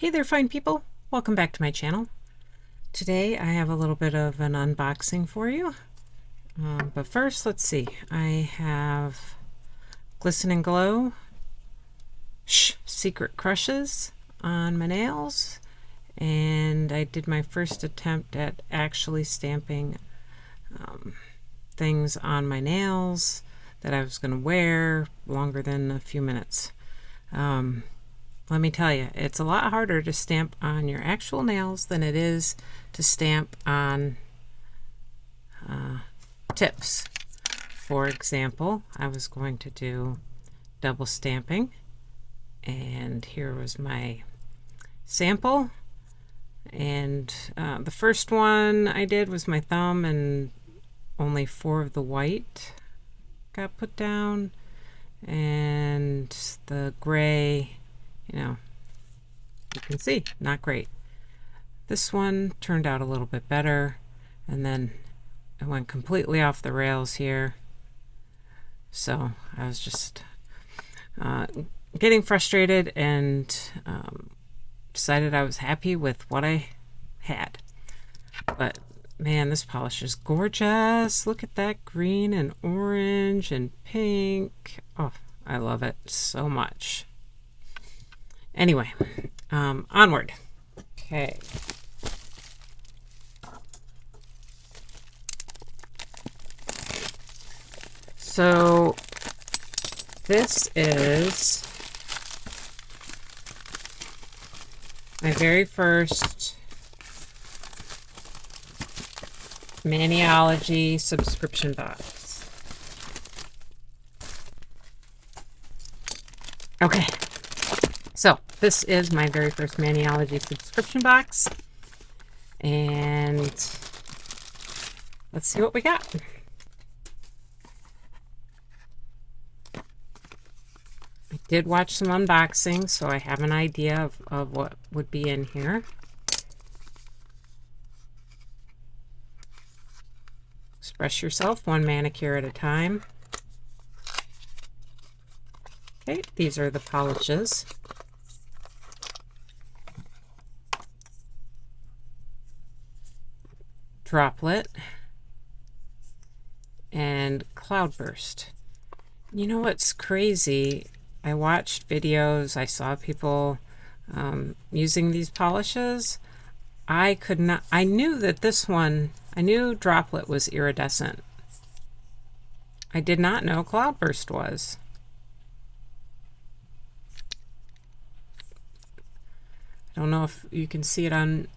Hey there, fine people. Welcome back to my channel. Today I have a little bit of an unboxing for you. But first, let's see. I have Glisten and Glow Secret Crushes on my nails. And I did my first attempt at actually stamping things on my nails that I was going to wear longer than a few minutes. Let me tell you, it's a lot harder to stamp on your actual nails than it is to stamp on tips. For example, I was going to do double stamping, and here was my sample. And the first one I did was my thumb, and only 4 of the white got put down, and the gray, you can see, not great. This one turned out a little bit better, and then I went completely off the rails here. So I was just getting frustrated and decided I was happy with what I had. But man, this polish is gorgeous. Look at that green and orange and pink. Oh, I love it so much. Anyway, onward. Okay. So this is my very first Maniology subscription box. Okay. So this is my very first Maniology subscription box, and let's see what we got. I did watch some unboxing, so I have an idea of what would be in here. Express yourself one manicure at a time. Okay, these are the polishes. Droplet and Cloudburst. You know what's crazy? I watched videos, I saw people using these polishes. I knew that this one, I knew Droplet was iridescent. I did not know Cloudburst was. I don't know if you can see it on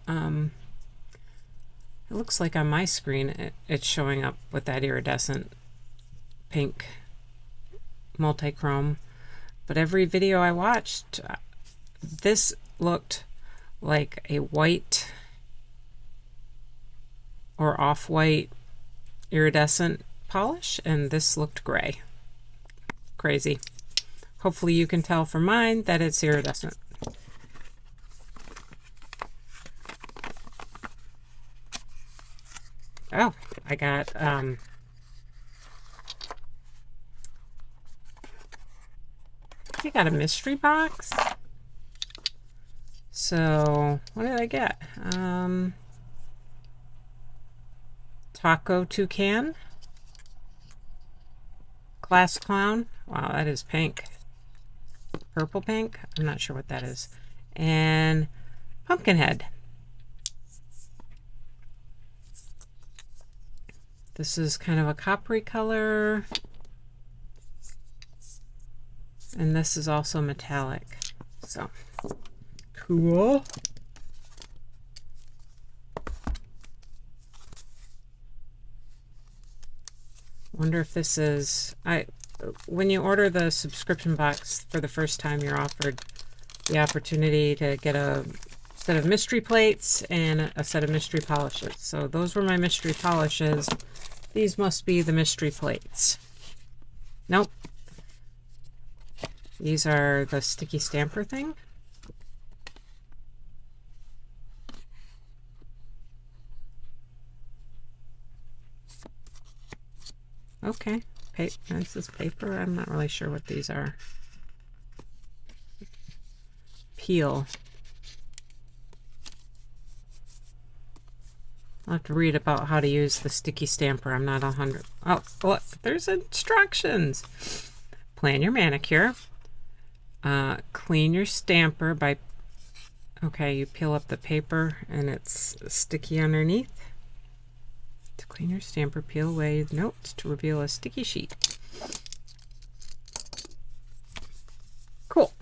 it looks like on my screen it's showing up with that iridescent pink multi-chrome, but every video I watched, this looked like a white or off-white iridescent polish, and this looked gray. Crazy. Hopefully you can tell from mine that it's iridescent. Oh, I got I got a mystery box. So what did I get? Taco Toucan, Glass Clown. Wow, that is pink. Purple pink. I'm not sure what that is. And Pumpkinhead. This is kind of a coppery color, and this is also metallic. So cool. Wonder if this is, when you order the subscription box for the first time, you're offered the opportunity to get a set of mystery plates and a set of mystery polishes. So those were my mystery polishes. These must be the mystery plates. Nope. These are the sticky stamper thing. Okay. This is paper. I'm not really sure what these are. Peel. I'll have to read about how to use the sticky stamper. I'm not 100. Oh, look, there's instructions. Plan your manicure. Clean your stamper by, okay, you peel up the paper and it's sticky underneath. To clean your stamper, peel away the notes to reveal a sticky sheet. Cool.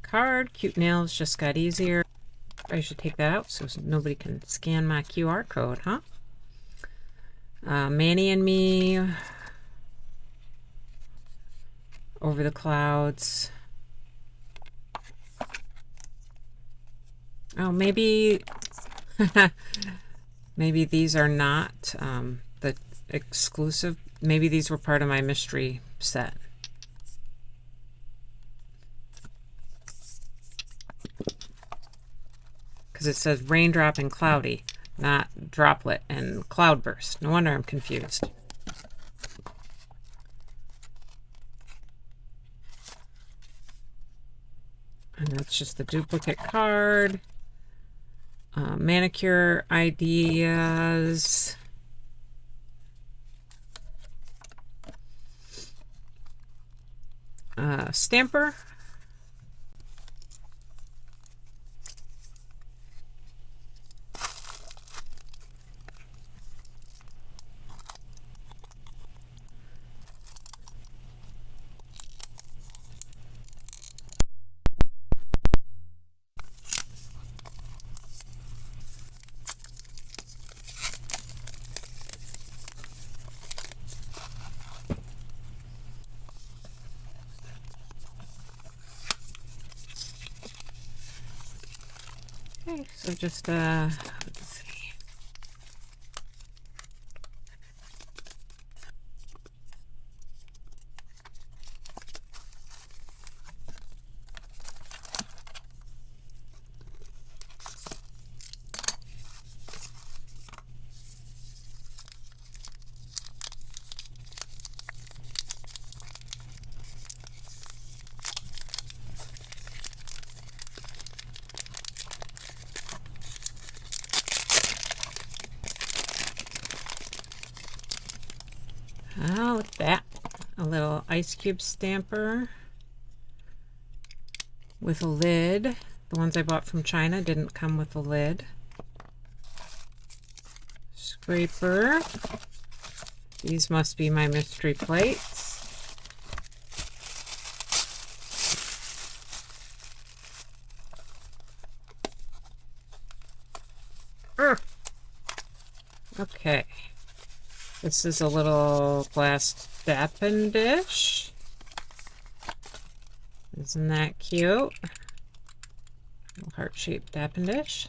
Card, cute nails just got easier. I should take that out so nobody can scan my QR code, huh? Manny and Me, Over the Clouds. Oh, maybe maybe these are not the exclusive. Maybe these were part of my mystery set. Because it says raindrop and cloudy, not droplet and cloudburst. No wonder I'm confused. And that's just the duplicate card. Manicure ideas. Stamper. Okay, so just let's see. Oh, look at that. A little ice cube stamper with a lid. The ones I bought from China didn't come with a lid. Scraper. These must be my mystery plates. Okay. This is a little glass dappen dish. Isn't that cute? Little heart-shaped dappen dish.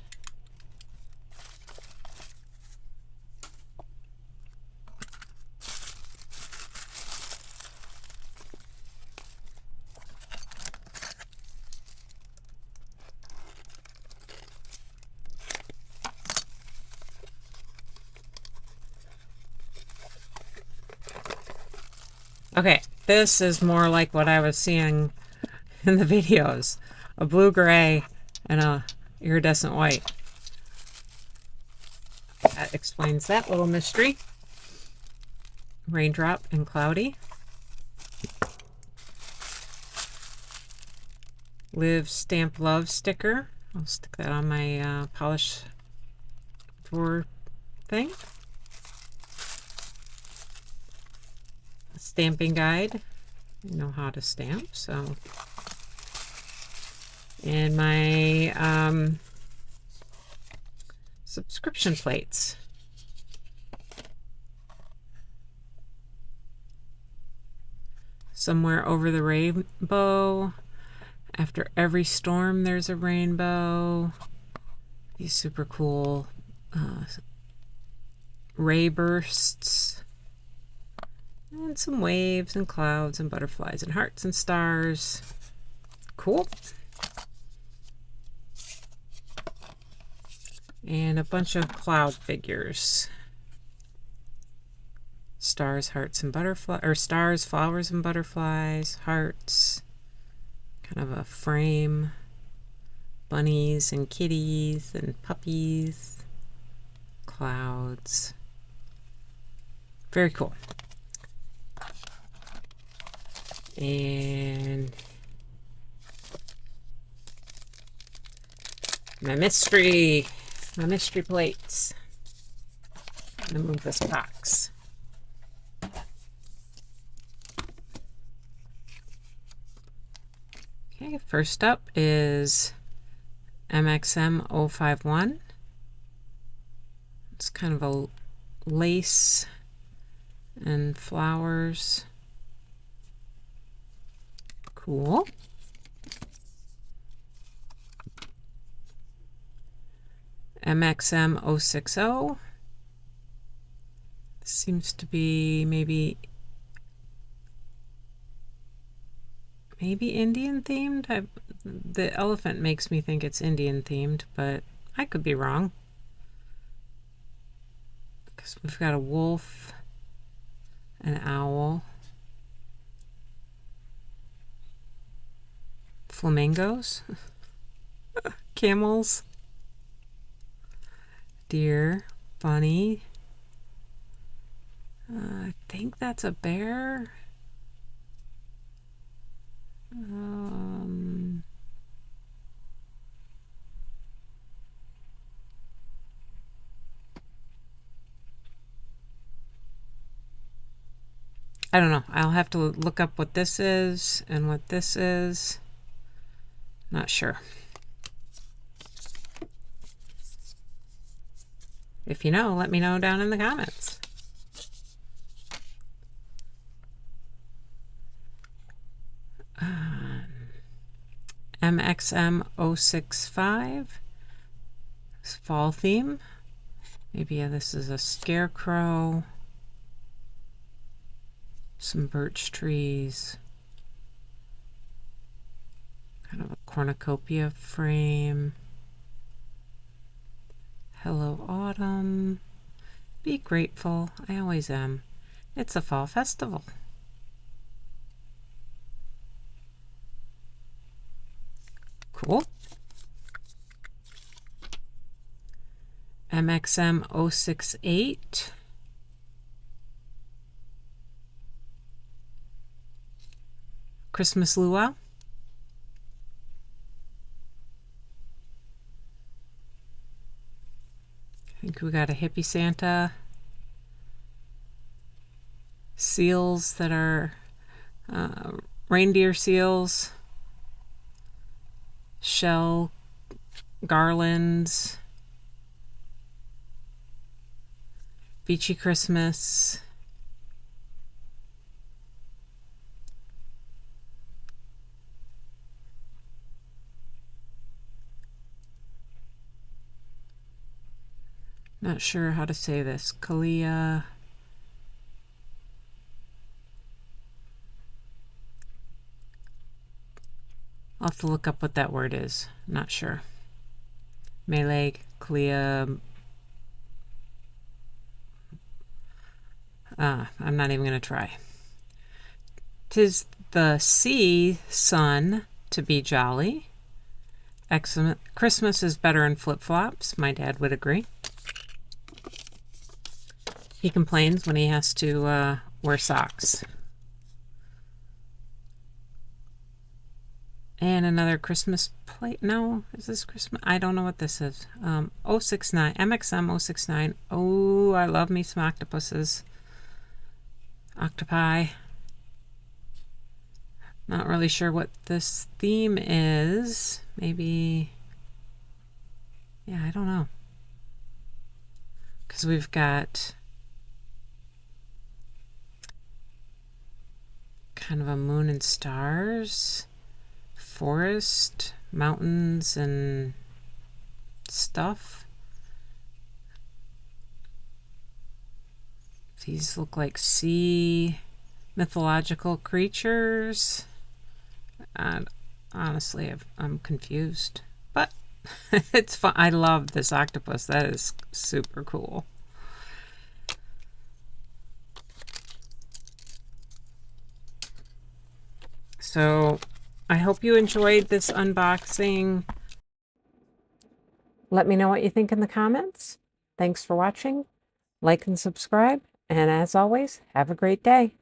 Okay, this is more like what I was seeing in the videos. A blue gray and a iridescent white. That explains that little mystery. Raindrop and cloudy. Live Stamp Love sticker. I'll stick that on my polish drawer thing. Stamping guide. I know how to stamp, so. And my subscription plates. Somewhere over the rainbow. After every storm, there's a rainbow. These super cool ray bursts. And some waves and clouds and butterflies and hearts and stars. Cool. and a bunch of cloud figures. Stars, hearts, and butterflies, or stars, flowers, and butterflies, hearts, kind of a frame, bunnies and kitties and puppies, clouds. Very cool. And my mystery plates. I'm gonna move this box. Okay, first up is MXM 051. It's kind of a lace and flowers. Cool. MXM 060. This seems to be maybe Indian themed. The elephant makes me think it's Indian themed, but I could be wrong. Because we've got a wolf, an owl, flamingos, camels, deer, bunny. I think that's a bear. I don't know. I'll have to look up what this is and what this is. Not sure. If you know, let me know down in the comments. MXM 065. Fall theme. Maybe this is a scarecrow. Some birch trees. Kind of a cornucopia frame. Hello Autumn. Be grateful. I always am. It's a fall festival. Cool. MXM 068. Christmas luau. I think we got a hippie Santa. Seals that are reindeer seals. Shell garlands. Beachy Christmas. Not sure how to say this. Kalia. I'll have to look up what that word is. Not sure. Malay, Kalia. I'm not even going to try. 'Tis the sea sun to be jolly. Excellent. Christmas is better in flip-flops. My dad would agree. He complains when he has to wear socks. And another Christmas plate. No, is this Christmas? I don't know what this is. 069, MXM 069. Oh, I love me some octopuses. Octopi. Not really sure what this theme is. Maybe, yeah, I don't know. Because we've got kind of a moon and stars, forest, mountains, and stuff. These look like sea mythological creatures. And honestly, I'm confused, but It's fun. I love this octopus. That is super cool. So I hope you enjoyed this unboxing. Let me know what you think in the comments. Thanks for watching. Like and subscribe. And as always, have a great day.